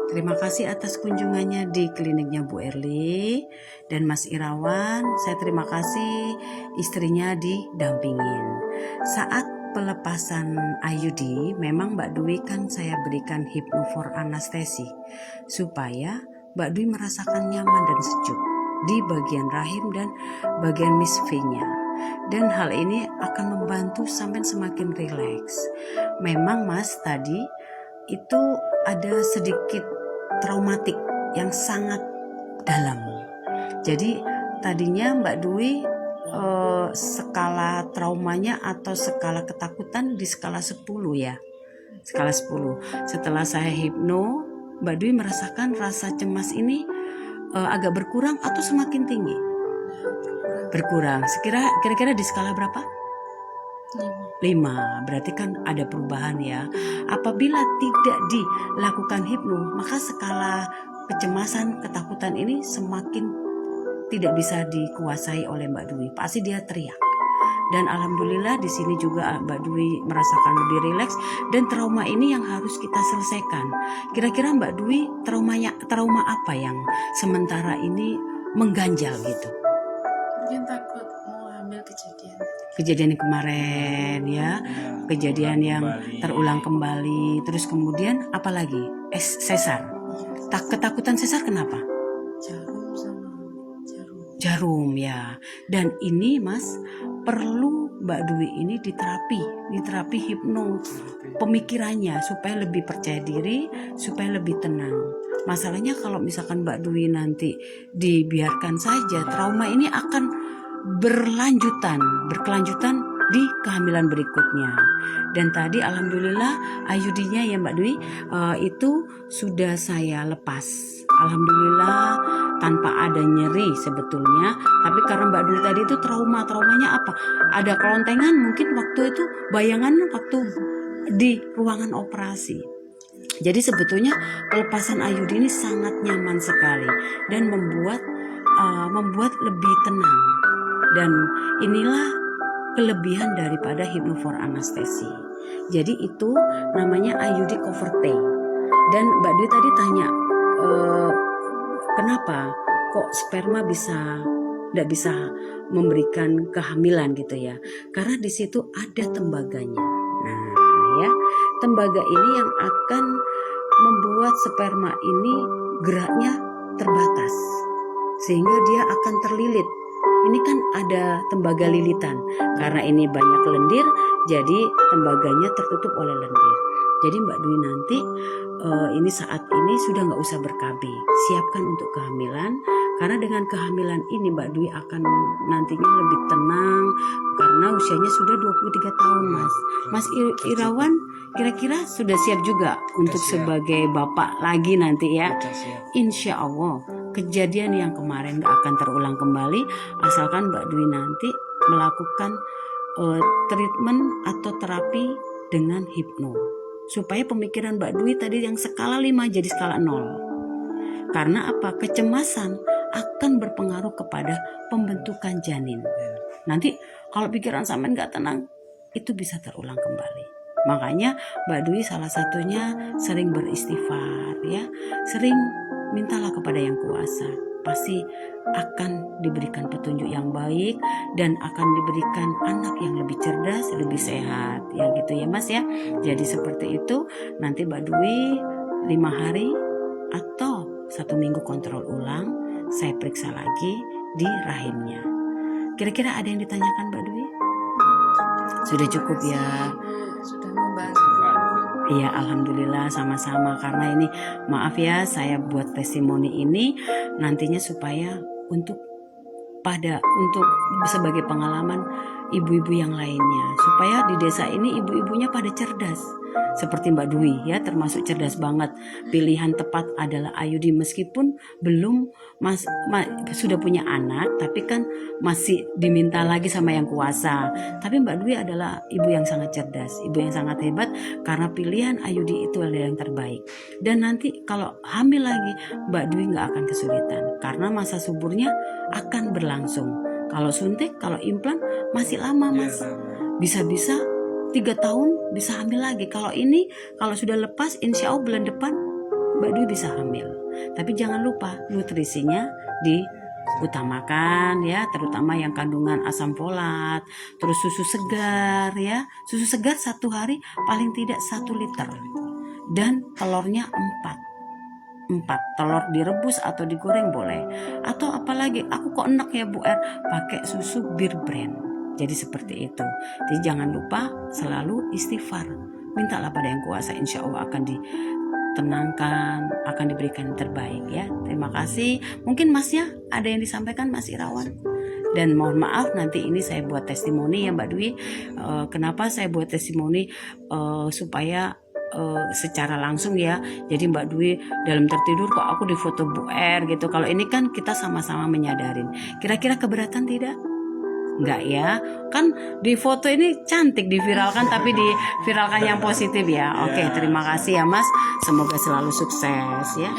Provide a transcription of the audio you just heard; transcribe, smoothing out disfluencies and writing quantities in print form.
Terima kasih atas kunjungannya di kliniknya Bu Erli dan Mas Irawan. Saya terima kasih istrinya didampingin. Saat pelepasan IUD, memang Mbak Dwi kan saya berikan hipnofor anestesi supaya Mbak Dwi merasakan nyaman dan sejuk di bagian rahim dan bagian misfinya. Dan hal ini akan membantu sampai semakin rileks. Memang Mas tadi itu ada sedikit traumatik yang sangat dalam. Jadi tadinya Mbak Dwi skala traumanya atau skala ketakutan di skala 10 ya. Skala 10. Setelah saya hipno, Mbak Dwi merasakan rasa cemas ini agak berkurang atau semakin tinggi? Berkurang. Kira-kira di skala berapa? 5. Berarti kan ada perubahan ya. Apabila tidak dilakukan hipno, maka skala kecemasan, ketakutan ini semakin tidak bisa dikuasai oleh Mbak Dwi. Pasti dia teriak. Dan alhamdulillah di sini juga Mbak Dwi merasakan lebih rileks dan trauma ini yang harus kita selesaikan. Kira-kira Mbak Dwi trauma apa yang sementara ini mengganjal gitu? Mungkin takut mau hamil kejadian kemarin ya, kejadian yang terulang kembali. Terus kemudian apalagi sesar. Ketakutan sesar kenapa? Jarum sama Jarum ya. Dan ini Mas perlu Mbak Dwi ini diterapi hipno pemikirannya supaya lebih percaya diri, supaya lebih tenang. Masalahnya kalau misalkan Mbak Dwi nanti dibiarkan saja, trauma ini akan berkelanjutan di kehamilan berikutnya. Dan tadi alhamdulillah IUD-nya ya Mbak Dwi itu sudah saya lepas. Alhamdulillah tanpa ada nyeri sebetulnya, tapi karena Mbak Dwi tadi itu traumanya apa? Ada kelontengan mungkin waktu itu, bayangan waktu di ruangan operasi. Jadi sebetulnya pelepasan IUD ini sangat nyaman sekali dan membuat lebih tenang. Dan inilah kelebihan daripada hipnofor anestesi. Jadi itu namanya IUD cover T. Dan Mbak Dwi tadi tanya, kenapa kok sperma tidak bisa memberikan kehamilan gitu ya? Karena di situ ada tembaganya. Nah ya, tembaga ini yang akan membuat sperma ini geraknya terbatas sehingga dia akan terlilit. Ini kan ada tembaga lilitan. Karena ini banyak lendir, jadi tembaganya tertutup oleh lendir. Jadi Mbak Dwi nanti ini saat ini sudah nggak usah ber-KB. Siapkan untuk kehamilan. Karena dengan kehamilan ini Mbak Dwi akan nantinya lebih tenang. Karena usianya sudah 23 tahun Mas. Mas Irawan kira-kira sudah siap juga untuk sebagai bapak lagi nanti ya? Insya Allah. Kejadian yang kemarin gak akan terulang kembali asalkan Mbak Dwi nanti melakukan treatment atau terapi dengan hipno supaya pemikiran Mbak Dwi tadi yang skala 5 jadi skala 0. Karena apa? Kecemasan akan berpengaruh kepada pembentukan janin. Nanti kalau pikiran sampean gak tenang, itu bisa terulang kembali. Makanya Mbak Dwi salah satunya sering beristighfar ya, sering mintalah kepada yang kuasa, pasti akan diberikan petunjuk yang baik dan akan diberikan anak yang lebih cerdas, lebih sehat ya gitu ya Mas ya. Jadi seperti itu, nanti Mbak Dwi 5 hari atau 1 minggu kontrol ulang, saya periksa lagi di rahimnya. Kira-kira ada yang ditanyakan Mbak Dwi? Sudah cukup ya. Sudah membantu. Iya alhamdulillah sama-sama, karena ini maaf ya saya buat testimoni ini nantinya supaya untuk sebagai pengalaman ibu-ibu yang lainnya, supaya di desa ini ibu-ibunya pada cerdas seperti Mbak Dwi ya, termasuk cerdas banget. Pilihan tepat adalah IUD meskipun belum sudah punya anak, tapi kan masih diminta lagi sama yang kuasa. Tapi Mbak Dwi adalah ibu yang sangat cerdas, ibu yang sangat hebat karena pilihan IUD itu adalah yang terbaik. Dan nanti kalau hamil lagi Mbak Dwi nggak akan kesulitan karena masa suburnya akan berlangsung. Kalau suntik, kalau implan masih lama Mas, bisa-bisa 3 tahun bisa hamil lagi. Kalau ini, kalau sudah lepas insya Allah bulan depan Mbak Dwi bisa hamil. Tapi jangan lupa nutrisinya diutamakan ya, terutama yang kandungan asam folat, terus susu segar ya. Susu segar 1 hari paling tidak 1 liter. Dan telurnya 4 telur direbus atau digoreng boleh. Atau apalagi, aku kok enak ya Bu R, pakai susu Bir Brand. Jadi seperti itu. Jadi jangan lupa selalu istighfar. Mintalah pada yang kuasa, insya Allah akan ditenangkan, akan diberikan yang terbaik ya. Terima kasih. Mungkin Masnya ada yang disampaikan, Mas Irawan. Dan mohon maaf nanti ini saya buat testimoni ya Mbak Dwi. Kenapa saya buat testimoni? Supaya secara langsung ya. Jadi Mbak Dwi dalam tertidur kok aku difoto Bu R gitu. Kalau ini kan kita sama-sama menyadarin. Kira-kira keberatan tidak? Enggak ya. Kan di foto ini cantik diviralkan, tapi diviralkan yang positif ya. Oke, terima kasih ya Mas. Semoga selalu sukses ya.